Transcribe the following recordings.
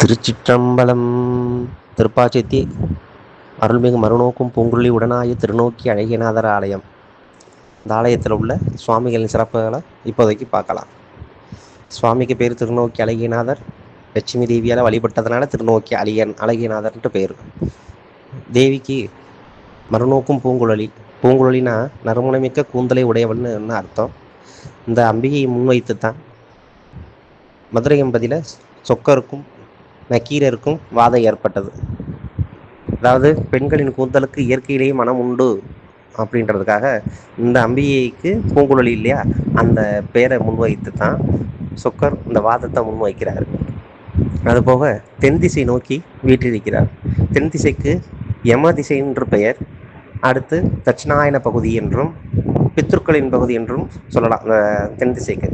திருச்சிற்றம்பலம். திருப்பாச்சேத்தி அருள்மிகு மறுநோக்கும் பூங்குழலி உடனாய திருநோக்கி அழகியநாதர் ஆலயம். இந்த ஆலயத்தில் உள்ள சுவாமிகளின் சிறப்புகளை இப்போதைக்கு பார்க்கலாம். சுவாமிக்கு பேர் திருநோக்கி அழகியநாதர். லட்சுமி தேவியால் வழிபட்டதுனால திருநோக்கி அழகியநாதர்ன்ட்டு பேர். தேவிக்கு மறுநோக்கும் பூங்குழலி. பூங்குழலினா நறுமணமிக்க கூந்தலை உடையவள்னு அர்த்தம். இந்த அம்பிகையை முன்வைத்து தான் மதுரை எம்பதியில் சொக்கருக்கும் நக்கீரருக்கும் வாதம் ஏற்பட்டது. அதாவது பெண்களின் கூந்தலுக்கு இயற்கையிலேயே மனம் உண்டு அப்படின்றதுக்காக இந்த அம்பிகைக்கு பூங்குழலி இல்லையா, அந்த பேரை முன்வைத்து தான் சொக்கர் இந்த வாதத்தை முன்வைக்கிறார். அதுபோக தென் திசை நோக்கி வீற்றிருக்கிறார். தென் திசைக்கு யம திசை என்று பெயர். அடுத்து தட்சிணாயன பகுதி என்றும் பித்ருக்களின் பகுதி என்றும் சொல்லலாம் இந்த தென் திசைக்கு.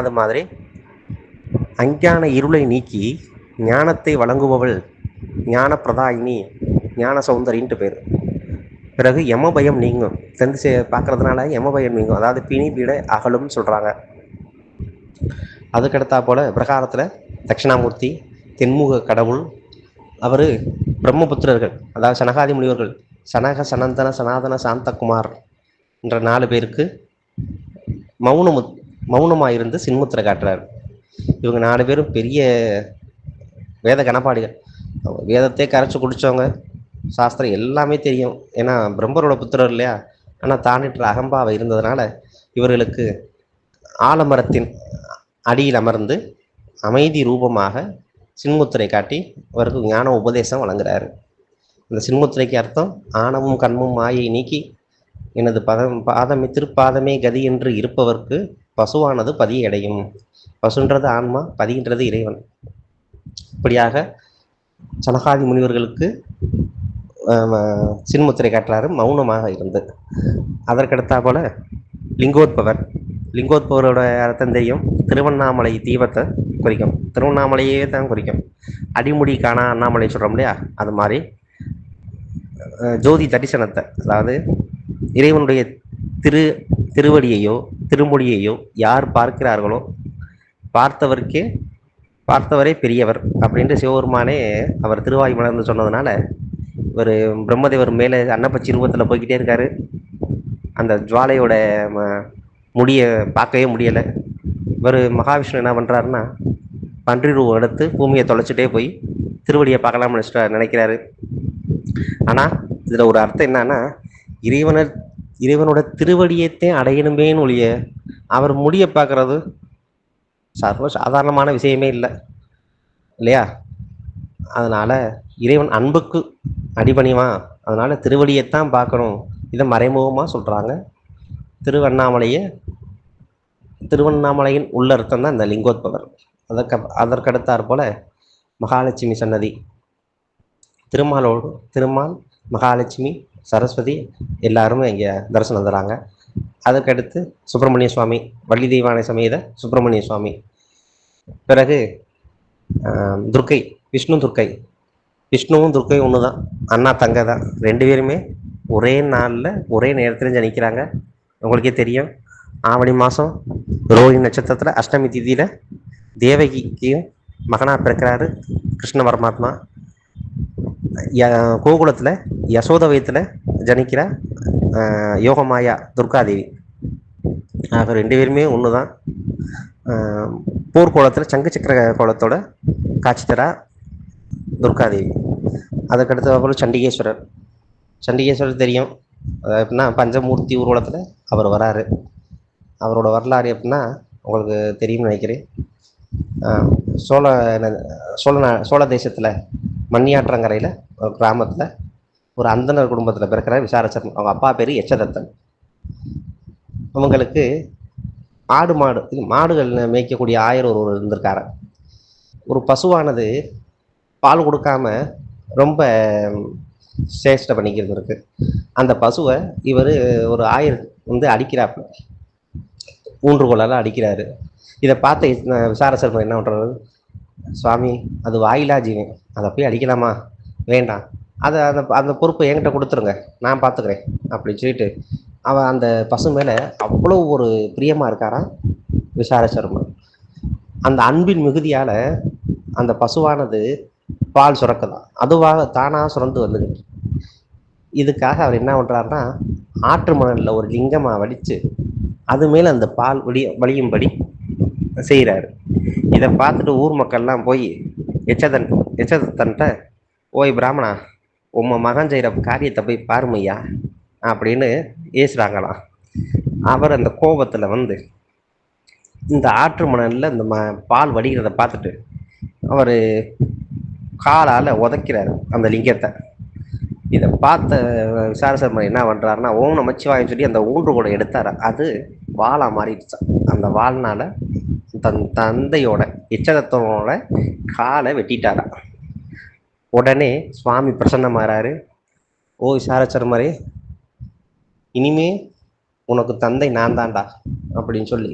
அது மாதிரி அஞ்ஞான இருளை நீக்கி ஞானத்தை வழங்குபவள் ஞான பிரதாயினி, ஞான சௌந்தரின்ட்டு பேர். பிறகு யமபயம் நீங்கும். தென் திசையை பார்க்கறதுனால யமபயம் நீங்கும், அதாவது பிணி பீட அகலும்னு சொல்கிறாங்க. அதுக்கடுத்தா போல் பிரகாரத்தில் தட்சிணாமூர்த்தி தென்முக கடவுள். அவர் பிரம்மபுத்திரர்கள், அதாவது சனகாதி முனிவர்கள், சனக சனந்தன சனாதன சாந்தகுமார் என்ற 4 பேருக்கு மௌனமாக இருந்து சின்முத்திரை காட்டுறார். இவங்க 4 பேரும் பெரிய வேத கணப்பாடிகள். வேதத்தை கரைச்சி குடித்தவங்க, சாஸ்திரம் எல்லாமே தெரியும். ஏன்னா பிரம்மரோட புத்திரர் இல்லையா. ஆனால் தானிற்ற அகம்பாவை இருந்ததுனால இவர்களுக்கு ஆலமரத்தின் அடியில் அமர்ந்து அமைதி ரூபமாக சின்முத்திரை காட்டி அவருக்கு ஞான உபதேசம் வழங்குறாரு. இந்த சின்முத்திரைக்கு அர்த்தம் ஆணவம் கண்மும் மாயை நீக்கி எனது பாதமே திருப்பாதமே கதி என்று இருப்பவர்க்கு பசுவானது பதியை அடையும். பசுன்றது ஆன்மா, பதிகின்றது இறைவன். இப்படியாக சனகாதி முனிவர்களுக்கு சின்முத்திரை காட்டுறாரு மௌனமாக இருந்து. அதற்கடுத்தா போல லிங்கோத்பவர். லிங்கோத்பவரோட அர்த்தம் தெரியும். திருவண்ணாமலை தீபத்தை குறிக்கும், திருவண்ணாமலையே தான் குறிக்கும். அடிமுடி காணா அண்ணாமலை சொல்கிறோம் இல்லையா, அது மாதிரி ஜோதி தரிசனத்தை, அதாவது இறைவனுடைய திருவடியையோ திருமொழியையோ யார் பார்க்கிறார்களோ பார்த்தவரே பெரியவர் அப்படின்ட்டு சிவபெருமானே அவர் திருவாய் மலர்ந்து சொன்னதுனால இவர் பிரம்மதேவர் மேலே அன்னப்பச்சி ரூபத்தில் போய்கிட்டே இருக்காரு. அந்த ஜுவாலையோட முடியை பார்க்கவே முடியலை. இவர் மகாவிஷ்ணு என்ன பண்ணுறாருன்னா பன்றி ரூபம் எடுத்து பூமியை தொலைச்சிட்டே போய் திருவடியை பார்க்கலாம்னு நினைக்கிறாரு. ஆனால் இதில் ஒரு அர்த்தம் என்னன்னா, இறைவனோட திருவடியத்தை அடையணுமேன்னு ஒழிய அவர் முடியை பார்க்கறது சாதாரணமான விஷயமே இல்லை இல்லையா. அதனால் இறைவன் அன்புக்கு அடிபணிவான், அதனால் திருவடியைத்தான் பார்க்கணும். இதை மறைமுகமாக சொல்கிறாங்க. திருவண்ணாமலையின் உள்ளர்த்தம் தான் இந்த லிங்கோத்பவர். அதற்கடுத்தாற் போல மகாலட்சுமி சன்னதி. திருமால், மகாலட்சுமி, சரஸ்வதி எல்லாருமே இங்கே தரிசனம் தராங்க. அதற்கடுத்து சுப்பிரமணிய சுவாமி, வள்ளி தெய்வானை சமேத சுப்பிரமணிய சுவாமி. பிறகு துர்க்கை, விஷ்ணுவும் துர்க்கை ஒன்று தான், அண்ணா தங்க தான். 2 பேருமே ஒரே நாளில் ஒரே நேரத்தில் ஜனிக்கிறாங்க. உங்களுக்கே தெரியும், ஆவணி மாதம் ரோஹிணி நட்சத்திரத்தில் அஷ்டமி திதியில் தேவகிக்கும் மகனாக பிறக்கிறாரு கிருஷ்ண பரமாத்மா. கோகுலத்தில் யசோத வயத்தில் ஜனிக்கிற யோகமாயா துர்காதேவி. ஆக 2 பேருமே ஒன்று தான். போர்க்கோளத்தில் சங்கு சக்கர கோலத்தோட காட்சி தரா துர்காதேவி. அதுக்கடுத்து அப்புறம் சண்டிகேஸ்வரர் தெரியும். எப்படின்னா பஞ்சமூர்த்தி ஊர்வலத்தில் அவர் வராரு. அவரோட வரலாறு எப்படின்னா உங்களுக்கு தெரியும்னு நினைக்கிறேன். சோழ தேசத்தில் மண்ணியாற்றங்கரையில் ஒரு கிராமத்தில் ஒரு அந்தனர் குடும்பத்தில் பிறக்கிற விசாரச்சர்மன். அவங்க அப்பா பேர் எச்சதத்தன். அவங்களுக்கு மாடுகள் மேய்க்கக்கூடிய ஆயர் ஒருவர் இருந்திருக்காரு. ஒரு பசுவானது பால் கொடுக்காம ரொம்ப சேஷ்டை பண்ணிக்கிறது இருக்கு. அந்த பசுவை இவர் ஒரு ஆயர் அடிக்கிறாப்புல, ஊன்றுகோலால் அடிக்கிறாரு. இதை பார்த்த விசாரச்சர்மன் என்ன பண்ணுறாரு, சுவாமி அது வாயிலா ஜீவன், அதை போய் அடிக்கலாமா, வேண்டாம், அந்த பொறுப்பை என்கிட்ட கொடுத்துருங்க, நான் பார்த்துக்கிறேன் அப்படின்னு சொல்லிட்டு அவன் அந்த பசு மேலே அவ்வளோ ஒரு பிரியமாக இருக்காராம் விசாரச்சர்மன். அந்த அன்பின் மிகுதியால் அந்த பசுவானது பால் சுரக்குதான், அதுவாக தானாக சுரந்து வந்துக்கிட்டு. இதுக்காக அவர் என்ன பண்ணுறாருன்னா, ஆற்று மணலில் ஒரு லிங்கமாக வடித்து அது மேலே அந்த பால் வடியும்படி செய்கிறாரு. இதை பார்த்துட்டு ஊர் மக்கள்லாம் போய் எச்சதன்ட்ட, ஓய் பிராமணா, உம்ம மகன் செய்கிற காரியத்தை போய் பாருமையா அப்படின்னு ஏசுறாங்களாம். அவர் அந்த கோபத்தில் வந்து இந்த ஆற்று மணலில் இந்த பால் வடிகிறத பார்த்துட்டு அவர் காலால் உதைக்கிறாரு அந்த லிங்கத்தை. இதை பார்த்த விசாரசர்மன் என்ன பண்ணுறாருன்னா, ஓம் நமச்சிவாயன்னு சொல்லி அந்த ஊன்றுகோலை எடுத்தார். அது வாளா மாறிடுச்சு. அந்த வாள்னால தன் தந்தையோட எச்சதத்தோட காலை வெட்டிட்டாரா. உடனே சுவாமி பிரசன்னமாறாரு. ஓ விசாரச்சர்மரே, இனிமே உனக்கு தந்தை நான் தான்டா அப்படின்னு சொல்லி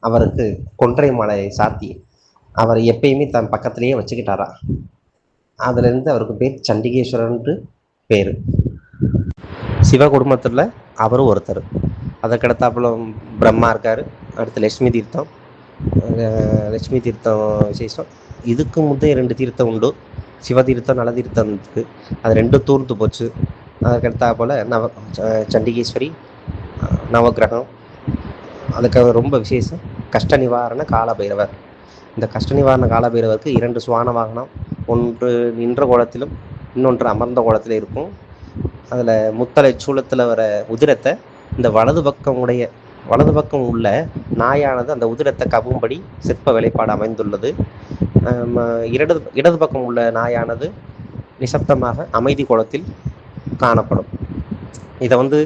அவருக்கு கொன்றை மாலையை சாத்தி அவர் எப்பயுமே தன் பக்கத்திலேயே வச்சுக்கிட்டாரா. அதுலேருந்து அவருக்கு பேர் சண்டிகேஸ்வரன்ட்டு பேர். சிவ குடும்பத்தில் அவரும் ஒருத்தர். அதற்கடுத்தாப்புல பிரம்மா இருக்கார். அடுத்து லட்சுமி தீர்த்தம். லட்சுமி தீர்த்தம் விசேஷம். இதுக்கு முந்தைய 2 தீர்த்தம் உண்டு. சிவதீர்த்தம் நலதீர்த்தம் இருக்குது. அது 2 தூர்ந்து போச்சு. அதற்கடுத்தாப்புல சண்டிகேஸ்வரி, நவகிரகம். அதுக்கு ரொம்ப விசேஷம் கஷ்ட நிவாரண காலபைரவர். இந்த கஷ்ட நிவாரண காலபைரவருக்கு 2 சுவான வாகனம், ஒன்று நின்ற கோலத்திலும் இன்னொன்று அமர்ந்த கோலத்தில் இருக்கும். அதில் முத்தலை சூளத்தில் வர உதிரத்தை இந்த வலது பக்கம் உள்ள நாயானது அந்த உதிரத்தை கவும்படி சிற்ப வேலைப்பாடு அமைந்துள்ளது. இடது பக்கம் உள்ள நாயானது நிசப்தமாக அமைதி கோலத்தில் காணப்படும். இதை வந்து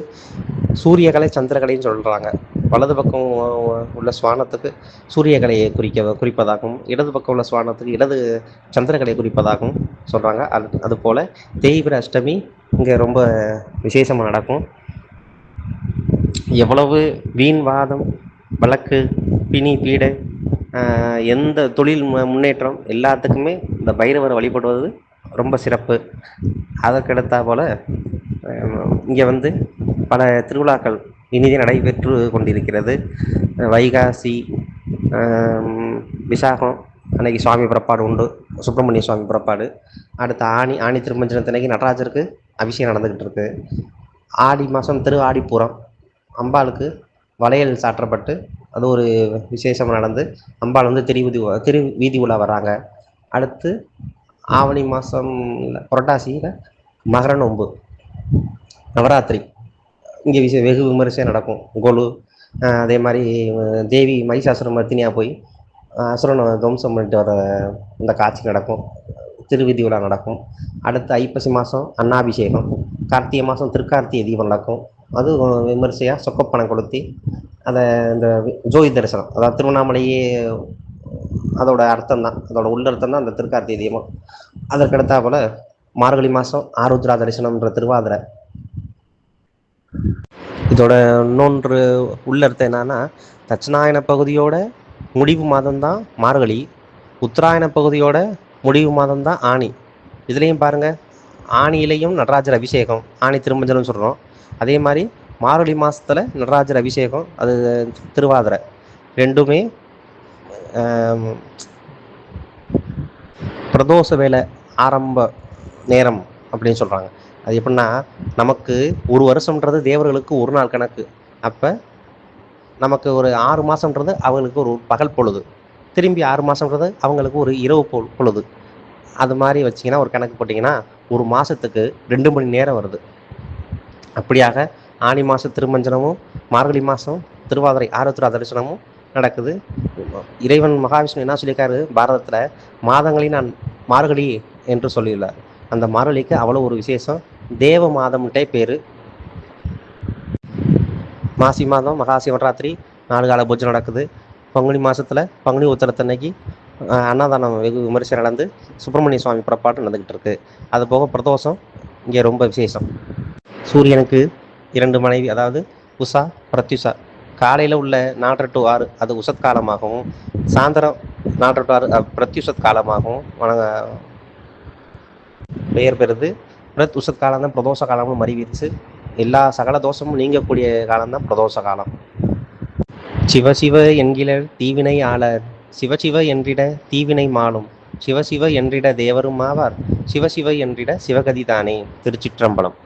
சூரியகலை சந்திரகலைன்னு சொல்கிறாங்க. வலது பக்கம் உள்ள சுவானத்துக்கு சூரியகலையை குறிப்பதாகவும், இடது பக்கம் உள்ள சுவானத்துக்கு இடது சந்திரகலையை குறிப்பதாகவும் சொல்கிறாங்க. அதுபோல் தேய்பிர அஷ்டமி இங்கே ரொம்ப விசேஷமாக நடக்கும். எவ்வளவு வீண் வாதம், வழக்கு, பிணி, பீடை, எந்த தொழில் முன்னேற்றம் எல்லாத்துக்குமே இந்த பைரவரை வழிபடுவது ரொம்ப சிறப்பு. அதற்கடுத்தா போல் இங்கே வந்து பல திருவிழாக்கள் இனிதே நடைபெற்று கொண்டிருக்கிறது. வைகாசி, விசாகம் அன்னைக்கு சுவாமி புறப்பாடு உண்டு, சுப்பிரமணிய சுவாமி புறப்பாடு. அடுத்து ஆணி திருமஞ்சனத்தன்னைக்கு நடராஜருக்கு அபிஷேகம் நடந்துக்கிட்டு இருக்கு. ஆடி மாதம் திரு ஆடிப்பூரம் அம்பாளுக்கு வளையல் சாற்றப்பட்டு அது ஒரு விசேஷமாக நடந்து அம்பாள் வந்து திரு வீதி உலா வராங்க. அடுத்து ஆவணி மாதம் புரட்டாசியில் மகர நோன்பு, நவராத்திரி இங்கே வெகு விமரிசையாக நடக்கும். கொலு, அதே மாதிரி தேவி மகிஷாசுர மர்த்தினியாக போய் அசுரனை துவம்சம் பண்ணிட்டு வர இந்த காட்சி நடக்கும். திருவிதி விழா நடக்கும். அடுத்து ஐப்பசி மாதம் அன்னாபிஷேகம், கார்த்திகை மாதம் திருக்கார்த்திகை தீபம் நடக்கும். அது விமரிசையாக சொக்கப்பணம் கொளுத்தி அதை இந்த ஜோதி தரிசனம், அதாவது திருவண்ணாமலையே அதோட அர்த்தம் தான், அதோட உள்ளர்த்தம் தான் அந்த திருக்கார்த்திகை தீபம். அதற்கடுத்தா போல் மார்கழி மாதம் ஆருத்ரா தரிசனம்ன்ற திருவாதிரை. இதோட இன்னொன்று உள்ளர்த்தம் என்னன்னா, தட்சிணாயன பகுதியோட முடிவு மாதம்தான் மார்கழி, உத்தராயண பகுதியோட முடிவு மாதம்தான் ஆணி. இதுலேயும் பாருங்கள், ஆணியிலையும் நடராஜர் அபிஷேகம், ஆணி திருமஞ்சனம் சொல்கிறோம். அதே மாதிரி மார்கழி மாதத்தில் நடராஜர் அபிஷேகம், அது திருவாதிரை. ரெண்டுமே பிரதோஷ வேலை ஆரம்ப நேரம் அப்படின்னு சொல்கிறாங்க. அது எப்படின்னா, நமக்கு ஒரு வருஷம்ன்றது தேவர்களுக்கு ஒரு நாள் கணக்கு. அப்போ நமக்கு ஒரு 6 மாதம்ன்றது அவங்களுக்கு ஒரு பகல் பொழுது, திரும்பி 6 மாதம்ன்றது அவங்களுக்கு ஒரு இரவு பொழுது. அது மாதிரி வச்சிங்கன்னா ஒரு கணக்கு போட்டிங்கன்னா ஒரு மாதத்துக்கு 2 மணி நேரம் வருது. அப்படியாக ஆனி மாதம் திருமஞ்சனமும் மார்கழி மாதம் திருவாதிரை ஆருத்ரா தரிசனமும் நடக்குது. இறைவன் மகாவிஷ்ணு என்ன சொல்லியிருக்காரு பாரதத்தில், மாதங்களில் நான் மார்கழி என்று சொல்லியுள்ளார். அந்த மார்கழிக்கு அவ்வளோ ஒரு விசேஷம். தேவ மாதம்ட்டே பேர். மாசி மாதம் மகா சிவராத்திரி 4 கால பூஜை நடக்குது. பங்குனி மாதத்தில் பங்குனி உத்திரத்தன்னைக்கு அன்னதானம் வெகு விமரிசை நடந்து சுப்பிரமணிய சுவாமி புறப்பாட்டு நடந்துக்கிட்டு இருக்கு. அது போக பிரதோஷம் இங்கே ரொம்ப விசேஷம். சூரியனுக்கு 2 மனைவி, அதாவது உஷா பிரத்யுஷா. காலையில் உள்ள 4:30 to 6 அது உஷத் காலமாகவும், சாயந்தரம் 4:30 to 6 பிரத்யுஷத் காலமாகவும் பெயர் பெறுது. உஷத் காலம் தான் பிரதோஷ காலமும் மறிவிச்சு. எல்லா சகல தோஷமும் நீங்கக்கூடிய காலம்தான் பிரதோஷ காலம். சிவசிவ என்கிற தீவினை ஆளர், சிவசிவ என்றிட தீவினை மாளும், சிவசிவ என்றிட தேவரும் ஆவார், சிவசிவ என்றிட சிவகதிதானே. திருச்சிற்றம்பலம்.